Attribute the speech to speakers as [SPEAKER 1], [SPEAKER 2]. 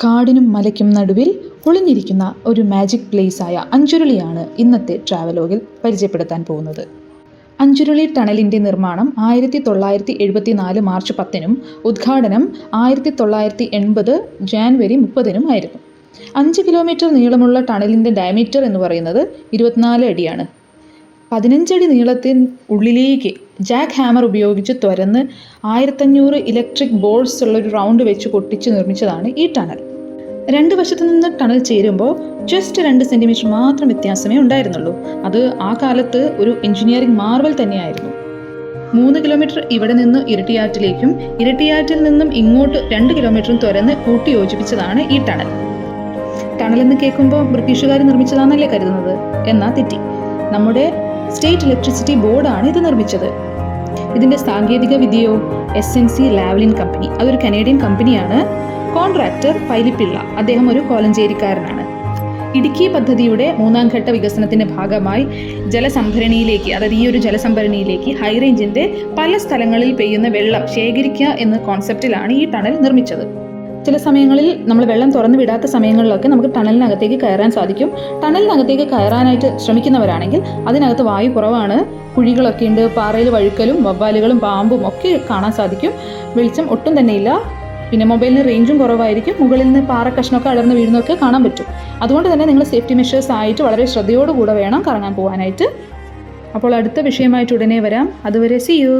[SPEAKER 1] കാടിനും മലയ്ക്കും നടുവിൽ ഒളിഞ്ഞിരിക്കുന്ന ഒരു മാജിക് പ്ലേസായ അഞ്ചുരുളിയാണ് ഇന്നത്തെ ട്രാവലോഗിൽ പരിചയപ്പെടുത്താൻ പോകുന്നത്. അഞ്ചുരുളി ടണലിൻ്റെ നിർമ്മാണം 1974 മാർച്ച് 10-നും ഉദ്ഘാടനം 1980 ജാനുവരി 30-നും ആയിരുന്നു. 5 കിലോമീറ്റർ നീളമുള്ള ടണലിൻ്റെ ഡയമീറ്റർ എന്ന് പറയുന്നത് 24 അടിയാണ്. 15 അടി നീളത്തിന് ഉള്ളിലേക്ക് ജാക്ക് ഹാമർ ഉപയോഗിച്ച് തുരന്ന് 1500 ഇലക്ട്രിക് ബോൾസ് ഉള്ളൊരു റൗണ്ട് വെച്ച് പൊട്ടിച്ച് നിർമ്മിച്ചതാണ് ഈ ടണൽ. 2 വശത്തു നിന്ന് ടണൽ ചേരുമ്പോൾ ജസ്റ്റ് 2 സെൻറ്റിമീറ്റർ മാത്രം വ്യത്യാസമേ ഉണ്ടായിരുന്നുള്ളൂ. അത് ആ കാലത്ത് ഒരു എഞ്ചിനീയറിംഗ് മാർവൽ തന്നെയായിരുന്നു. 3 കിലോമീറ്റർ ഇവിടെ നിന്ന് ഇരട്ടിയാറ്റിലേക്കും ഇരട്ടിയാറ്റിൽ നിന്നും ഇങ്ങോട്ട് 2 കിലോമീറ്ററും തുരന്ന് കൂട്ടി യോജിപ്പിച്ചതാണ് ഈ ടണൽ. ടണലെന്ന് കേൾക്കുമ്പോൾ ബ്രിട്ടീഷുകാർ നിർമ്മിച്ചതാണെന്നല്ലേ കരുതുന്നത്? എന്നാൽ തെറ്റി. നമ്മുടെ സ്റ്റേറ്റ് ഇലക്ട്രിസിറ്റി ബോർഡാണ് ഇത് നിർമ്മിച്ചത്. ഇതിൻ്റെ സാങ്കേതിക വിദ്യയോ SNC ലാവ്ലിൻ കമ്പനി, അതൊരു കനേഡിയൻ കമ്പനിയാണ്. കോൺട്രാക്ടർ പൈലിപ്പിള്ള, അദ്ദേഹം ഒരു കോലഞ്ചേരിക്കാരനാണ്. ഇടുക്കി പദ്ധതിയുടെ 3ാം ഘട്ട വികസനത്തിൻ്റെ ഭാഗമായി ജലസംഭരണിയിലേക്ക്, അതായത് ഈ ഒരു ജലസംഭരണിയിലേക്ക് ഹൈറേഞ്ചിൻ്റെ പല സ്ഥലങ്ങളിൽ പെയ്യുന്ന വെള്ളം ശേഖരിക്കുക എന്ന കോൺസെപ്റ്റിലാണ് ഈ ടണൽ നിർമ്മിച്ചത്. ചില സമയങ്ങളിൽ നമ്മൾ വെള്ളം തുറന്നു വിടാത്ത സമയങ്ങളിലൊക്കെ നമുക്ക് ടണലിനകത്തേക്ക് കയറാൻ സാധിക്കും. ടണലിനകത്തേക്ക് കയറാനായിട്ട് ശ്രമിക്കുന്നവരാണെങ്കിൽ അതിനകത്ത് വായു കുറവാണ്, കുഴികളൊക്കെ ഉണ്ട്, പാറയിൽ വഴുക്കലും വവ്വാലുകളും പാമ്പും ഒക്കെ കാണാൻ സാധിക്കും. വെളിച്ചം ഒട്ടും തന്നെ ഇല്ല. പിന്നെ മൊബൈലിന് റേഞ്ചും കുറവായിരിക്കും. മുകളിൽ നിന്ന് പാറ കഷ്ണമൊക്കെ അടർന്ന് വീഴുന്നതൊക്കെ കാണാൻ പറ്റും. അതുകൊണ്ട് തന്നെ നിങ്ങൾ സേഫ്റ്റി മെഷേഴ്സ് ആയിട്ട് വളരെ ശ്രദ്ധയോടുകൂടെ വേണം കറങ്ങാൻ പോകാനായിട്ട്. അപ്പോൾ അടുത്ത വിഷയമായിട്ട് ഉടനെ വരാം. അതുവരെ see you.